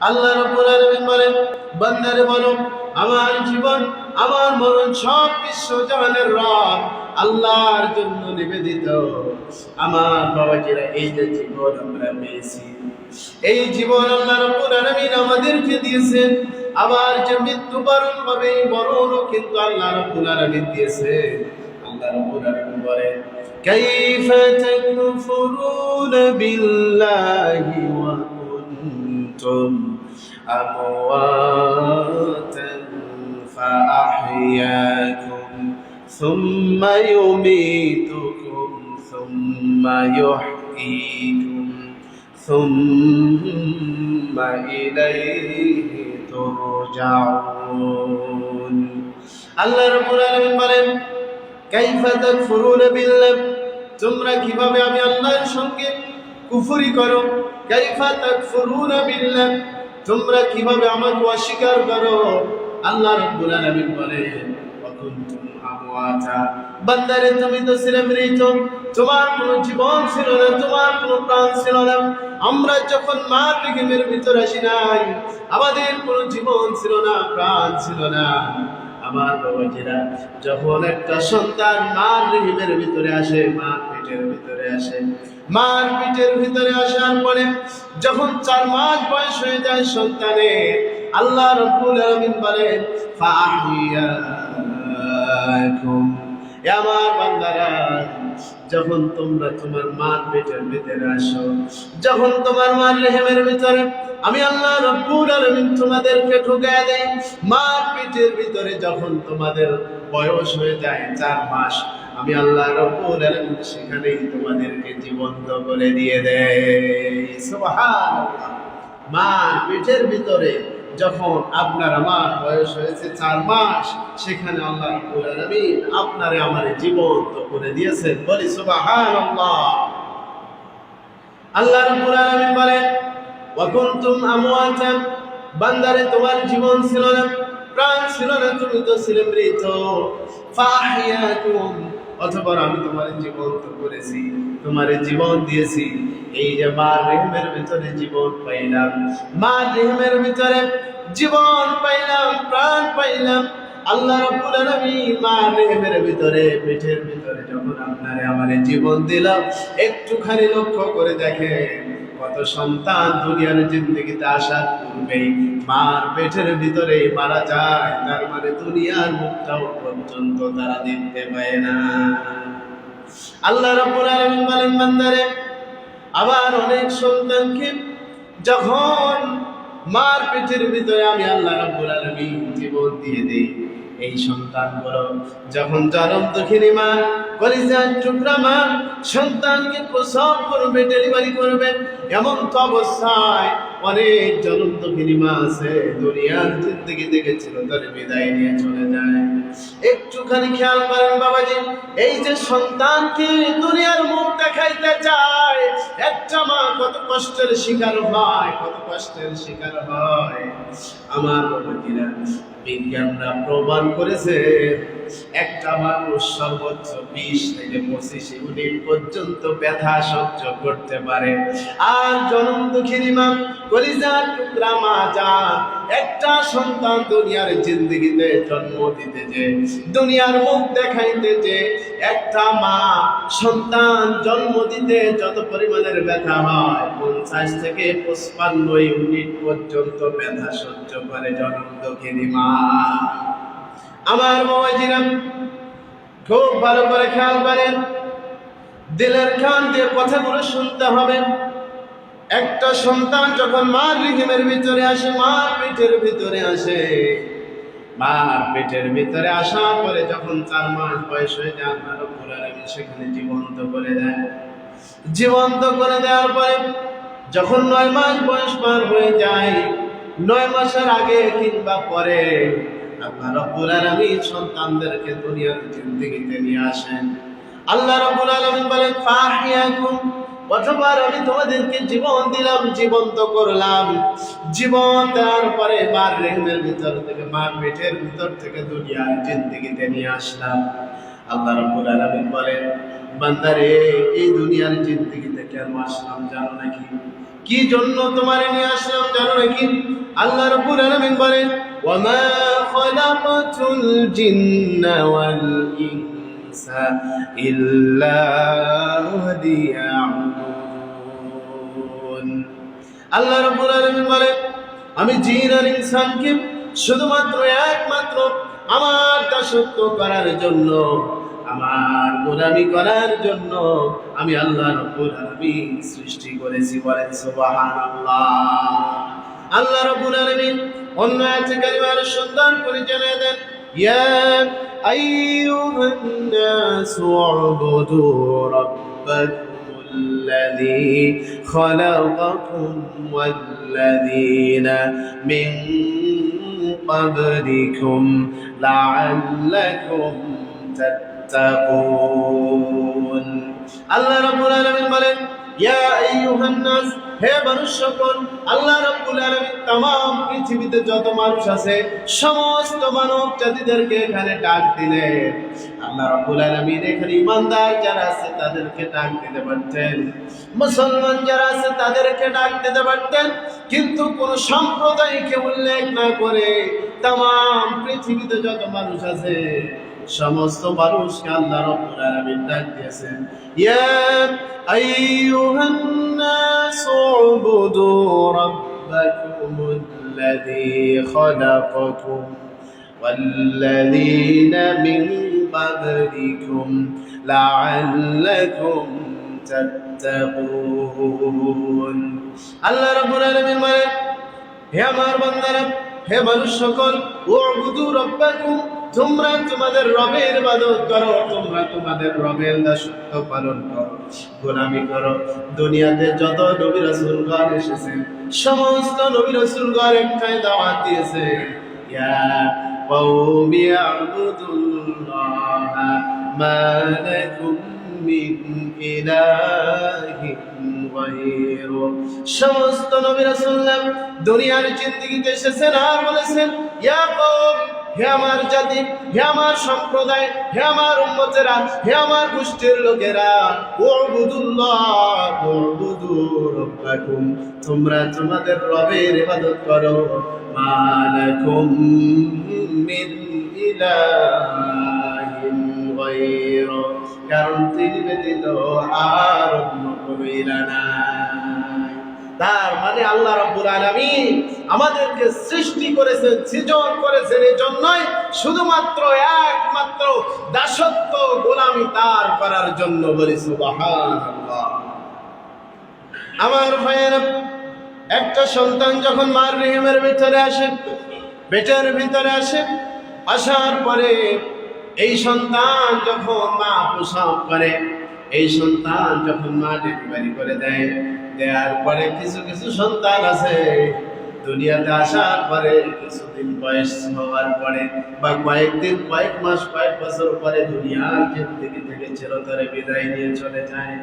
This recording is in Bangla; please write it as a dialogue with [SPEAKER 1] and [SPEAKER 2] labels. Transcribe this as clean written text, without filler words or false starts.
[SPEAKER 1] আল্লাহ রাব্বুল আলামিন বলেন, বান্দারে বলো আমার জীবন আমার মরণ সব বিশ্ব জাহানের রব আল্লাহর জন্য নিবেদিত। আমার বাবাজিরা, এই যে জীবন আমরা পেয়েছি, এই জীবন আল্লাহ রাব্বুল আলামিন আমাদেরকে দিয়েছেন। আবার যে মৃত্যুবরণ হবে, এই মরণও কিন্তু আল্লাহ রাব্বুল আলামিন দিয়েছে। আল্লাহ রাব্বুল আলামিন বলেন, কাইফা তাকফুরুনা বিল্লাহি ওয়া কুনতুম আমওয়াতান ফাআহইয়াকুম সুম্মা ইউমীতুকুম সুম্মা ইউহয়ীকুম সুম্মা ইলাইহি তুরজাউন। আল্লাহ রাব্বুল আলামিন বলেন, কাইফা তাকফুরুনা বিল্লাহ, তোমরা কিভাবে আমি আল্লাহর সঙ্গে কুফরি করো। কাইফা তাকফুরুনা বিল্লাহ, তোমরা কিভাবে আমাকে অস্বীকার করো। আল্লাহ রাব্বুল আলামিন বলেন, ওয়া কুনতুম আমওয়াতা, বান্দারে তুমি তো ছিলে মৃত, তোমার কোনো জীবন ছিল না, তোমার কোনো প্রাণ ছিল না। আমরা যখন মার রেহেমের ভিতরে আসি নাই, আমাদের কোনো জীবন ছিল না, প্রাণ ছিল না। আমার বাবাজিরা, যখন একটা সন্তান মার রেহেমের ভিতরে আসে, মার পেটের ভিতরে আসে, মার পেটের ভিতরে আসার পরে যখন 4 মাস বয়স হয়ে যায় সন্তানের, আল্লাহ রাব্বুল আলামিন বলেন, ফাআহইয়াকুম, আমার বান্দারা, যখন তোমরা তোমার মার পেটের ভিতরে আসো, যখন তোমার মার রেহেমের ভিতরে আমি আল্লাহ রাব্বুল আলামিন তোমাদেরকে ঢুকায় দেই, মার পেটের ভিতরে যখন তোমাদের বয়স হয়ে যায় 4 মাস, আমি আল্লাহ রাব্বুল আলামিন সেখানেই তোমাদেরকে জীবন্ত করে দিয়ে দেয়। সুবহানাল্লাহ। মার পেটের ভিতরে যখন আপনার আমার বয়স হয়েছে 4 মাস, সেখানে আল্লাহ রাব্বুল আলামিন আপনারে আমারে জীবন্ত করে দিয়েছেন। বলি সুবহানাল্লাহ। আল্লাহ রাব্বুল আলামিন বলেন, ওয়া কুনতুম আমওয়াতান, বান্দারে তোমার জীবন ছিল না, প্রাণ ছিল না, তুমি তো ছিলে মৃত। ফাআহইয়াকুম, অতঃপর আমি তোমার জীবন্ত করেছি, তোমার জীবন দিয়েছি। এই যে মার রেহেমের ভিতরে জীবন পাইলাম, মার রেহেমের ভিতরে জীবন পাইলাম, প্রাণ পাইলাম। আল্লাহ রাব্বুল আলামিন মার রেহেমের ভিতরে, পেটের ভিতরে যখন আপনারে আমারে জীবন দিলাম, একটুখানি লক্ষ্য করে দেখেন, কত সন্তান দুনিয়ার জিন্দেগিতে আসার পূর্বেই মার পেটের ভিতরে মারা যায়। তার মানে দুনিয়ার মুখটাও পর্যন্ত তারা দেখতে পায় না। আল্লাহ রাব্বুল আলামিন বলেন, বান্দারে, আবার অনেক সন্তানকে যখন মার পেটের ভিতরে আমি আল্লাহ রাব্বুল আলামিন জীবন দিয়ে দেই, এই সন্তানগুলো যখন জনম দুঃখিনী মা, কলিজার টুকরা মা সন্তানকে প্রসব করবে, ডেলিভারি করবে, এমন তো অবস্থায় অনেক জনম দুঃখিনী মা আছে দুনিয়ার জিন্দেগি দেখেছিল তার বিদায় নিয়ে চলে যায়। একটুখানি খেয়াল করেন বাবাজি, এই যে সন্তানকে দুনিয়ার মুখ দেখাইতে চায়, একটা মা কত কষ্টের শিকার হয়, কত কষ্টের শিকার হয়। আমার বাবাজিরা, বিজ্ঞানরা প্রমাণ করেছে একটা মানুষ সর্বোচ্চ 20 থেকে 25 ইউনিট পর্যন্ত ব্যথা সহ্য করতে পারে। আর জনম দুঃখিনী মা, কলিজার টুকরা মা যান একটা সন্তান দুনিয়ার জিন্দেগিতে জন্ম দিতে যে, দুনিয়ার মুখ দেখাইতে যে, একটা মা সন্তান জন্ম দিতে যত পরিমাণের ব্যথা হয়, 50 থেকে 55 ইউনিট পর্যন্ত ব্যথা সহ্য করে জনম দুঃখিনী মা। আমার বাবাজিরা, খুব ভালো করে খেয়াল করেন, দিলের কান দিয়ে কথাগুলো শুনতে হবে। একটা সন্তান যখন মার রেহেমের ভিতরে আসে, মার পেটের ভিতরে আসে, মার পেটের ভিতরে আসার পরে যখন 4 মাস বয়স হয়ে যায়, আল্লাহ রাব্বুল আলামিন সেখানে জীবন্ত করে দেয়। জীবন্ত করে দেওয়ার পরে যখন 9 মাস বয়স পার হয়ে যায়, 9 মাসের আগে কিংবা পরে আল্লাহ রাব্বুল আলামিন সন্তানদেরকে দুনিয়ার জিন্দেগিতে নিয়ে আসেন। আল্লাহ রাব্বুল আলামিন বলেন, ফাহিয়াকুম, অতঃপর আমি তোমাদেরকে জীবন দিলাম, জীবন্ত করলাম। জীবন দেওয়ার পরে মার রেহেমের ভিতর থেকে, মার পেটের ভিতর থেকে দুনিয়ার জিন্দেগিতে নিয়ে আসলাম। আল্লাহ রাব্বুল আলামিন বলেন, বান্দারে, এই দুনিয়ার জিন্দেগিতে কেন আসলাম জানো নাকি? কি জন্য তোমারে নিয়ে আসলাম জানো নাকি? আল্লাহ রাব্বুল আলামিন বলেন, ওয়ামা খালাকাতুল জিন্না ওয়াল ইনসা ইল্লা লিয়াবুদুন। আল্লাহ রাব্বুল আলামিন বলেন, আমি জিন আর ইনসানকে শুধুমাত্র একমাত্র আমার দাসত্ব করার জন্য, আমার গোলামি করার জন্য আমি আল্লাহ রাব্বুল আলামিন সৃষ্টি করেছি। বলেন সুবহানাল্লাহ। আল্লাহ রাব্বুল আলামিন অন্য আয়াতে কারিমার সুন্দর করে জানিয়ে দেন, ইয়া আইয়ুহান নাসু উবুদু রাব্বাকুমুল্লাযী খালাকাকুম ওয়াল্লাযীনা মিন ক্বাবলিকুম লাআল্লাকুম তাত্তাকুন। আল্লাহ রাব্বুল আলামিন বলেন, ইয়া আইয়ুহান নাস, হে মানুষ সকল। আল্লাহ রাব্বুল আলামিন तमाम পৃথিবীতে যত মানুষ আছে সমস্ত মানব জাতিদেরকে এখানে ডাক দিলেন। আল্লাহ রাব্বুল আলামিন এখানে ইমানদার যারা আছে তাদেরকে ডাক দিতে পারতেন, মুসলমান যারা আছে তাদেরকে ডাক দিতে পারতেন, কিন্তু কোন সম্প্রদায়কে উল্লেখ না করে तमाम পৃথিবীতে যত মানুষ আছে সমস্ত মানুষকে আল্লাহ রাব্বুল আলামিন ডাক দিয়েছেন, ইয়া আইয়ুহান নাসু উবুদু রাব্বাকুমুল্লাযী খালাকাকুম ওয়াল্লাযীনা মিন ক্বাবলিকুম লাআল্লাকুম তাত্তাকুন। আল্লাহ রাব্বুল আলামিন বলেন, হে আমার বান্দারা, হে মানুষ সকল, উবুদু রাব্বাকুম, তোমরা তোমাদের রবের ইবাদত করো, তোমরা তোমাদের রবের দাসত্ব পালন করো, গোলামি করো। দুনিয়াতে যত নবী রাসূলগণ এসেছেন সমস্ত নবী রাসূলগণ একটাই দাওয়াত দিয়েছে, ইয়া কওমি আ'বুদুল্লাহা মা লাকুম মিন ইলাহিন গায়রু। সমস্ত নবী রাসূলগণ দুনিয়ার জিন্দেগিতে এসেছেন আর বলেছেন, ইয়া কওম, হে আমার জাতি, হে আমার সম্প্রদায়, হে আমার উম্মতেরা, হে আমার গোষ্ঠীর লোকেরা, উবুদুল্লাহ, উবুদু রাব্বাকুম, তোমরা তোমাদের রবের ইবাদত করো, মা লাকুম মিন ইলাহিন গায়রু, কারণ তিনি ব্যতীত আর অন্য কোনো ইলাহ নাই। তার মানে আল্লাহ রাব্বুল আলামিন আমাদেরকে সৃষ্টি করেছেন, সৃজন করেছেন এই জন্যই, শুধুমাত্র একমাত্র দাসত্ব গোলামি তার করার জন্য। বলি সুবহানাল্লাহ। আমার ভাইয়েরা, একটা সন্তান যখন মার রেহেমের ভিতরে আসে, পেটের ভিতরে আসে, আসার পরে এই সন্তান যখন মা প্রসব করে, এই সন্তান যখন মা ডেলিভারি করে দেয়, দেওয়ার পরে কিছু কিছু সন্তান আছে দুনিয়াতে আসার পরে কিছুদিন বয়স হওয়ার পরে বা কয়েকদিন, কয়েক মাস, কয়েক বছর পরে দুনিয়ার জিন্দেগি থেকে চিরতরে বিদায় নিয়ে চলে যায়।